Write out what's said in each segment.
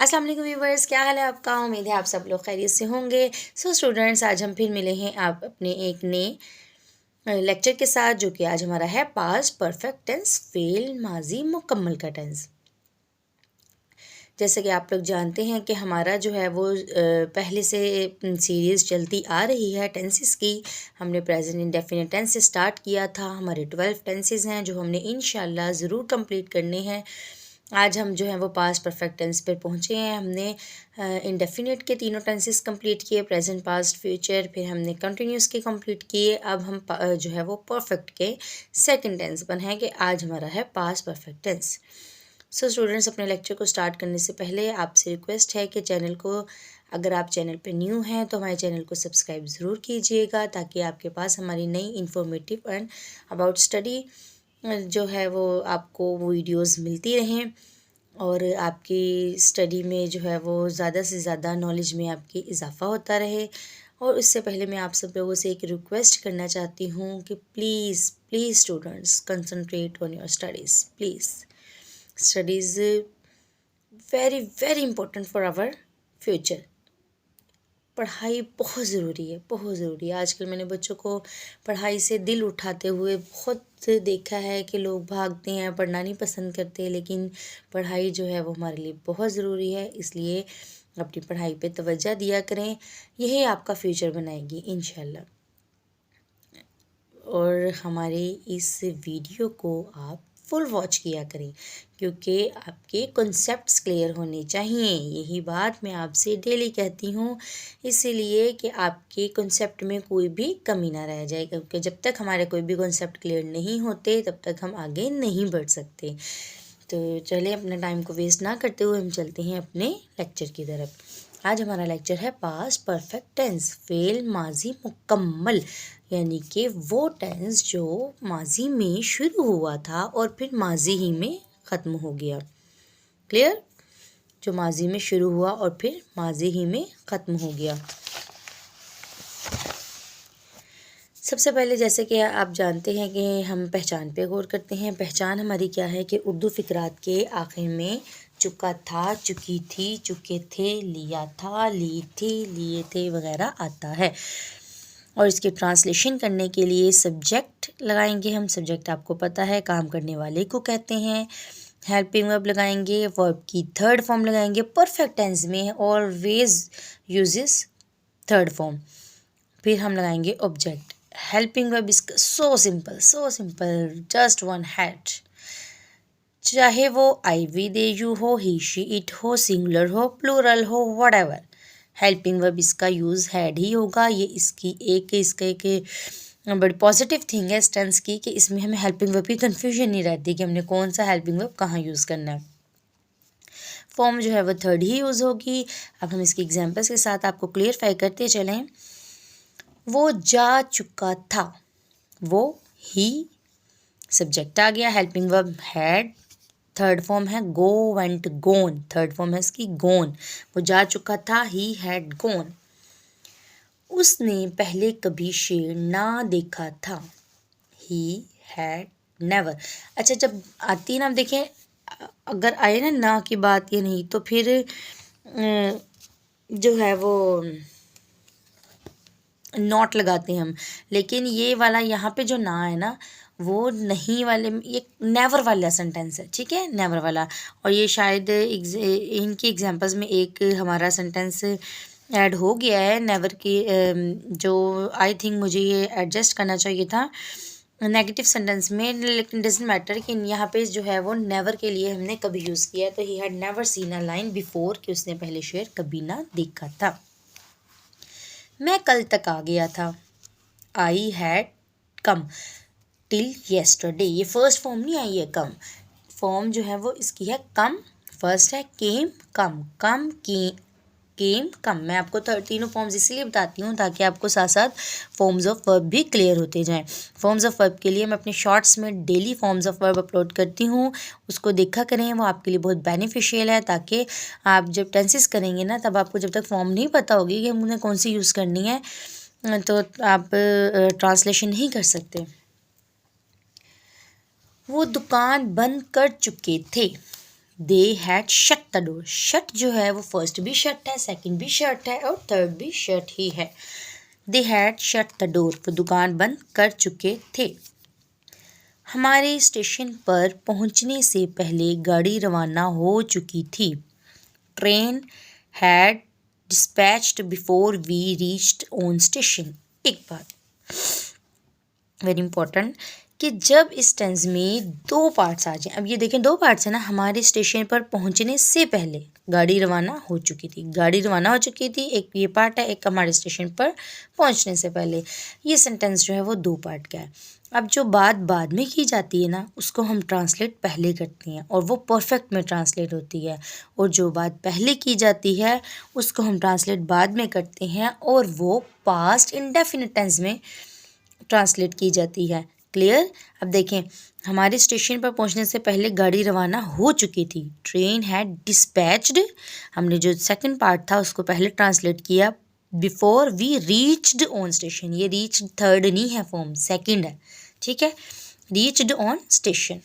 अस्सलाम वालेकुम व्यूवर्स, क्या हाल है आपका। उम्मीद है आप सब लोग खैरियत से होंगे। सो स्टूडेंट्स, आज हम फिर मिले हैं आप अपने एक नए लेक्चर के साथ, जो कि आज हमारा है पास्ट परफेक्ट टेंस, फेल माजी मुकम्मल का टेंस। जैसे कि आप लोग जानते हैं कि हमारा जो है वो पहले से सीरीज़ चलती आ रही है टेंसेस की। हमने प्रेजेंट इंडेफिनिट टेंस से स्टार्ट किया था। हमारे 12 टेंसेस हैं जो हमने इंशाल्लाह ज़रूर कंप्लीट करने हैं। आज हम जो है वो पास्ट परफेक्ट टेंस पर पहुँचे हैं। हमने इंडेफिनिट के तीनों टेंसेस कंप्लीट किए, प्रेजेंट पास्ट फ्यूचर, फिर हमने कंटिन्यूस के कंप्लीट किए। अब हम जो है वो परफेक्ट के सेकंड टेंस पर हैं कि आज हमारा है past perfect tense. So students, अपने लेक्चर को स्टार्ट करने से पहले आपसे रिक्वेस्ट है कि चैनल को, अगर आप चैनल पे न्यू हैं तो हमारे चैनल को सब्सक्राइब ज़रूर कीजिएगा, ताकि आपके पास हमारी नई इन्फॉर्मेटिव एंड अबाउट स्टडी जो है वो आपको वीडियोस मिलती रहें और आपकी स्टडी में जो है वो ज़्यादा से ज़्यादा नॉलेज में आपकी इजाफ़ा होता रहे। और उससे पहले मैं आप सब लोगों से एक रिक्वेस्ट करना चाहती हूँ कि please please students, concentrate on your studies please. Studies very very important for our future. पढ़ाई बहुत ज़रूरी है, बहुत ज़रूरी है। आजकल मैंने बच्चों को पढ़ाई से दिल उठाते हुए बहुत देखा है कि लोग भागते हैं, पढ़ना नहीं पसंद करते, लेकिन पढ़ाई जो है वो हमारे लिए बहुत ज़रूरी है। इसलिए अपनी पढ़ाई पे तवज्जो दिया करें, यही आपका फ्यूचर बनाएगी इंशाल्लाह। और हमारे इस वीडियो को आप फुल वॉच किया करें, क्योंकि आपके कॉन्सेप्ट्स क्लियर होने चाहिए। यही बात मैं आपसे डेली कहती हूँ, इसीलिए कि आपके कॉन्सेप्ट में कोई भी कमी ना रह जाए, क्योंकि जब तक हमारे कोई भी कॉन्सेप्ट क्लियर नहीं होते तब तक हम आगे नहीं बढ़ सकते। तो चलें, अपने टाइम को वेस्ट ना करते हुए हम चलते हैं अपने लेक्चर की तरफ। आज हमारा लेक्चर है पास्ट परफेक्ट टेंस, फेल माजी मुकम्मल, यानी कि वो टेंस जो माजी में शुरू हुआ था और फिर माजी ही में ख़त्म हो गया। क्लियर? जो माजी में शुरू हुआ और फिर माजी ही में ख़त्म हो गया। सबसे पहले, जैसे कि आप जानते हैं कि हम पहचान पे गौर करते हैं। पहचान हमारी क्या है कि उर्दू फ़िक़रात के आखिर में चुका था, चुकी थी, चुके थे, लिया था, ली थी, लिए थे वगैरह आता है। और इसके ट्रांसलेशन करने के लिए सब्जेक्ट लगाएंगे हम। सब्जेक्ट आपको पता है, काम करने वाले को कहते हैं। हेल्पिंग वर्ब लगाएंगे, वर्ब की थर्ड फॉर्म लगाएंगे। परफेक्ट टेंस में ऑलवेज यूजेस थर्ड फॉर्म। फिर हम लगाएंगे ऑब्जेक्ट। हेल्पिंग वर्ब इसका so simple, just one had. चाहे वो आई वी दे यू हो, ही शी इट हो, सिंगुलर हो, प्लूरल हो, व्हाटएवर, हेल्पिंग वर्ब इसका यूज़ हैड ही होगा। ये इसका एक बड़ी पॉजिटिव थिंग है इस टेंस की, कि इसमें हमें हेल्पिंग वर्ब की कन्फ्यूजन नहीं रहती कि हमने कौन सा हेल्पिंग वर्ब कहाँ यूज़ करना है। फॉर्म जो है वो थर्ड ही यूज़ होगी। अब हम इसकी एग्जांपल्स के साथ आपको क्लियरफाई करते चलें। वो जा चुका था, वो ही सब्जेक्ट आ गया, helping verb had, third form है गो, वेंट, गोन, थर्ड फॉर्म है इसकी गोन। वो जा चुका था, ही हैड गोन। उसने पहले कभी शेर ना देखा था, ही हैड नेवर। अच्छा, जब आती है ना, देखें, अगर आए ना की बात, ये नहीं तो फिर जो है वो नॉट लगाते हैं हम। लेकिन ये वाला यहाँ पे जो ना है ना, वो नहीं वाले, ये नेवर वाला सेंटेंस है, ठीक है, नेवर वाला। और ये शायद इनकी एग्जांपल्स में एक हमारा सेंटेंस ऐड हो गया है नेवर की, जो आई थिंक मुझे ये एडजस्ट करना चाहिए था नेगेटिव सेंटेंस में, लेकिन डजंट मैटर कि यहाँ पे जो है वो नेवर के लिए हमने कभी यूज़ किया है। तो he had never seen a line before, कि उसने पहले शेर कभी ना देखा था। मैं कल तक आ गया था, I had come till yesterday. ये फर्स्ट फॉर्म नहीं आई है कम, फॉर्म जो है वो इसकी है कम। फर्स्ट है केम, कम, कम, केम, कम। मैं आपको तीनों फॉर्म्स इसलिए बताती हूँ ताकि आपको साथ साथ फॉर्म्स ऑफ वर्ब भी क्लियर होते जाएं। फॉर्म्स ऑफ वर्ब के लिए मैं अपने शॉर्ट्स में daily forms of verb upload करती हूँ, उसको देखा करें, वो आपके लिए बहुत बेनिफिशियल है। ताकि आप जब टेंसेस करेंगे ना, तब आपको जब तक फॉर्म नहीं पता होगी कि हमने कौन सी यूज़ करनी है, तो आप ट्रांसलेशन नहीं कर सकते। वो दुकान बंद कर चुके थे, they had shut the door. Shut जो है वो फर्स्ट भी शट है, सेकंड भी शट है और थर्ड भी शट ही है। They had shut the door, वो दुकान बंद कर चुके थे। हमारे स्टेशन पर पहुंचने से पहले गाड़ी रवाना हो चुकी थी। Train had dispatched before we reached on station. एक बात वेरी इंपॉर्टेंट कि जब इस टेंस में दो पार्ट्स आ जाएं, अब ये देखें दो पार्ट्स है ना, हमारे स्टेशन पर पहुंचने से पहले गाड़ी रवाना हो चुकी थी, गाड़ी रवाना हो चुकी थी, एक ये पार्ट है, एक हमारे स्टेशन पर पहुंचने से पहले। ये सेंटेंस जो है वो दो पार्ट का है। अब जो बात बाद में की जाती है ना, उसको हम ट्रांसलेट पहले करते हैं और वो परफेक्ट में ट्रांसलेट होती है, और जो बात पहले की जाती है उसको हम ट्रांसलेट बाद में करते हैं और वो पास्ट इंडेफिनिट टेंस में ट्रांसलेट की जाती है। क्लियर? अब देखें, हमारे स्टेशन पर पहुंचने से पहले गाड़ी रवाना हो चुकी थी। ट्रेन हैड डिस्पैच्ड, हमने जो सेकंड पार्ट था उसको पहले ट्रांसलेट किया। Before we reached on station, ये रीच्ड थर्ड नहीं है फॉर्म, सेकंड है, ठीक है। Reached on station.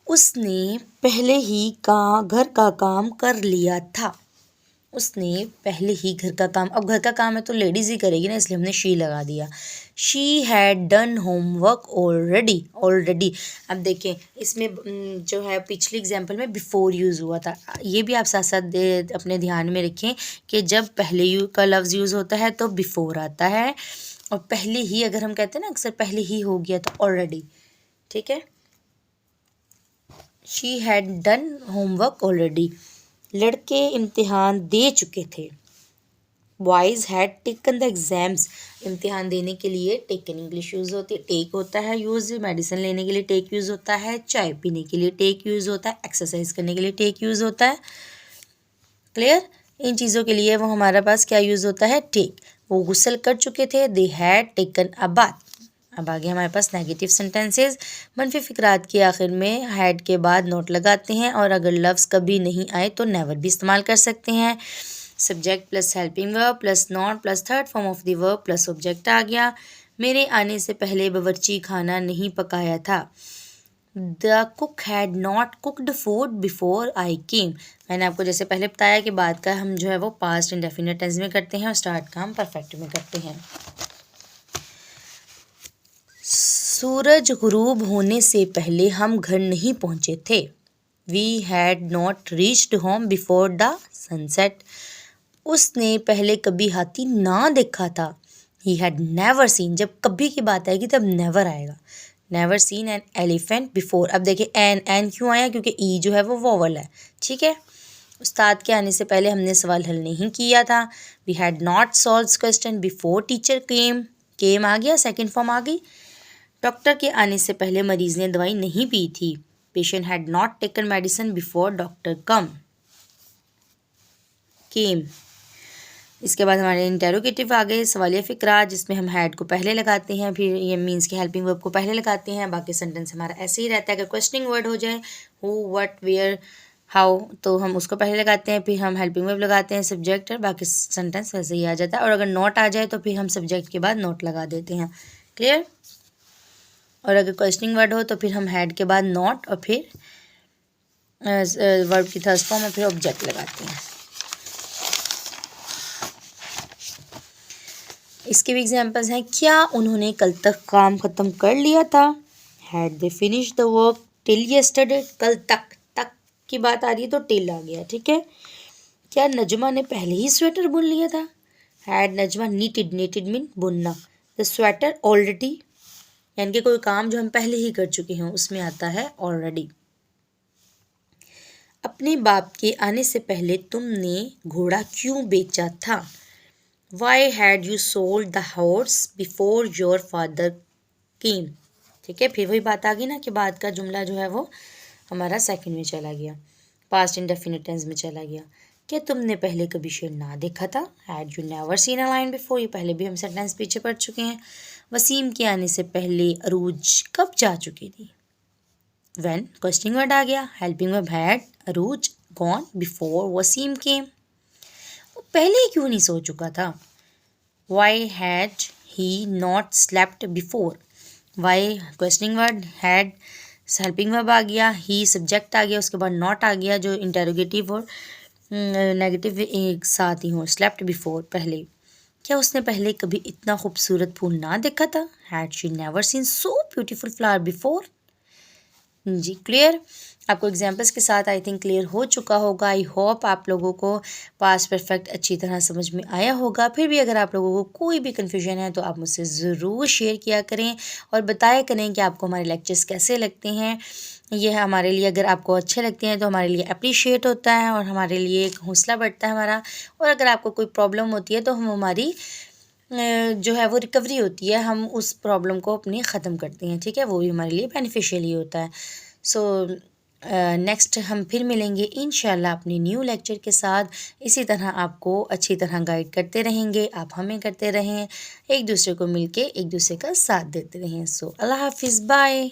उसने पहले ही घर का काम कर लिया था। उसने पहले ही घर का काम, अब घर का काम है तो लेडीज़ ही करेगी ना, इसलिए हमने शी लगा दिया। She had done homework already. Already, अब देखें इसमें जो है पिछली एग्जाम्पल में बिफोर यूज़ हुआ था, ये भी आप साथ साथ अपने ध्यान में रखें कि जब पहले का लफ्ज़ यूज़ होता है तो बिफोर आता है, और पहले ही अगर हम कहते हैं ना अक्सर पहले ही हो गया तो ऑलरेडी, ठीक है। She had done homework already. लड़के इम्तिहान दे चुके थे। Boys had taken the exams. इम्तिहान देने के लिए टेकन इंग्लिश यूज़ होती है, टेक होता है यूज़, मेडिसिन लेने के लिए टेक यूज़ होता है, चाय पीने के लिए टेक यूज़ होता है, एक्सरसाइज करने के लिए टेक यूज़ होता है। क्लियर? इन चीज़ों के लिए वो हमारे पास क्या यूज़ होता है? टेक। वो गुस्ल कर चुके थे, they had taken a bath. अब आगे हमारे पास नेगेटिव सेंटेंसेस। मनफी फिक्रात के आखिर में हैड के बाद नोट लगाते हैं, और अगर लफ्ज़ कभी नहीं आए तो नेवर भी इस्तेमाल कर सकते हैं। Subject plus helping verb plus not plus third form of the verb plus object आ गया। मेरे आने से पहले बावर्ची खाना नहीं पकाया था। The cook had not cooked food before I came. मैंने आपको जैसे पहले बताया कि बाद का हम जो है वो पास्ट इंडेफिनिट टेंस में करते हैं और स्टार्ट का हम परफेक्ट में करते हैं। सूरज गुरूब होने से पहले हम घर नहीं पहुंचे थे। We had not reached home before the sunset. उसने पहले कभी हाथी ना देखा था। ही हैड नेवर सीन, जब कभी की बात आएगी तब नेवर आएगा। Never seen an elephant before. अब देखिए एन क्यों आया? क्योंकि ई जो है वो वोवल है, ठीक है। उस्ताद के आने से पहले हमने सवाल हल नहीं किया था। We had not solved question before teacher came आ गया, सेकेंड फॉर्म आ गई। डॉक्टर के आने से पहले मरीज ने दवाई नहीं पी थी। Patient had not taken medicine before doctor केम। इसके बाद हमारे इंटेरोगेटिव आ गए, सवालिया फ़िक्रा, जिसमें हम हैड को पहले लगाते हैं, फिर ये मीन्स के हेल्पिंग वर्ब को पहले लगाते हैं। बाकी सेंटेंस हमारा ऐसे ही रहता है। अगर क्वेश्चनिंग वर्ड हो जाए हु व्हाट वेयर हाउ तो हम उसको पहले लगाते हैं, फिर हम हेल्पिंग वर्ब लगाते हैं, सब्जेक्ट, और बाकी सेंटेंस वैसे ही आ जाता है। और अगर नॉट आ जाए तो फिर हम सब्जेक्ट के बाद नॉट लगा देते हैं। क्लियर? और अगर क्वेश्चनिंग वर्ड हो तो फिर हम हैड के बाद नॉट और फिर वर्ब की थर्ड फॉर्म और फिर ऑब्जेक्ट लगाते हैं। इसके भी एग्जांपल्स हैं। क्या उन्होंने कल तक काम ख़त्म कर लिया था? Had they finish the work till yesterday. कल तक की बात आ रही है तो टिल आ गया, ठीक है। क्या नजमा ने पहले ही स्वेटर बुन लिया था? हैड नजमा नीटेड मीन बुनना। द स्वेटर ऑलरेडी, यानी कि कोई काम जो हम पहले ही कर चुके हैं उसमें आता है ऑलरेडी। अपने बाप के आने से पहले तुमने घोड़ा क्यों बेचा था? Why had you sold the horse before your father came? ठीक है, फिर वही बात आ गई ना कि बाद का जुमला जो है वो हमारा सेकंड में चला गया, पास्ट इंडेफिनिट टेंस में चला गया। क्या तुमने पहले कभी शेर ना देखा था? Had you never seen a lion before? ये पहले भी हम सेंटेंस पीछे पढ़ चुके हैं। वसीम के आने से पहले अरूज कब जा चुकी थी? When क्वेश्चनिंग वर्ड आ गया, helping verb had Arooj gone before Waseem came। वो पहले ही क्यों नहीं सो चुका था? Why had he not slept before. Why questioning word, had helping verb आ गया, ही सब्जेक्ट आ गया, उसके बाद नॉट आ गया जो इंटेरोगेटिव और नेगेटिव एक साथ ही हो। स्लेप्ट बिफोर पहले, क्या उसने पहले कभी इतना खूबसूरत फूल ना देखा था? Had she never seen so beautiful flower before. जी क्लियर। आपको एग्जांपल्स के साथ आई थिंक क्लियर हो चुका होगा। आई होप आप लोगों को पास्ट परफेक्ट अच्छी तरह समझ में आया होगा। फिर भी अगर आप लोगों को कोई भी कन्फ्यूजन है तो आप मुझसे ज़रूर शेयर किया करें और बताया करें कि आपको हमारे लेक्चर्स कैसे लगते हैं। ये हमारे लिए, अगर आपको अच्छे लगते हैं तो हमारे लिए अप्रिशिएट होता है और हमारे लिए एक हौसला बढ़ता है हमारा। और अगर आपको कोई प्रॉब्लम होती है तो हम हमारी जो है वो रिकवरी होती है, हम उस प्रॉब्लम को अपनी ख़त्म करते हैं, ठीक है, वो भी हमारे लिए बेनिफिशियल ही होता है। सो नेक्स्ट हम फिर मिलेंगे इंशाल्लाह अपनी न्यू लेक्चर के साथ। इसी तरह आपको अच्छी तरह गाइड करते रहेंगे, आप हमें करते रहें, एक दूसरे को मिलके एक दूसरे का साथ देते रहें। सो अल्लाह हाफिज़, बाय।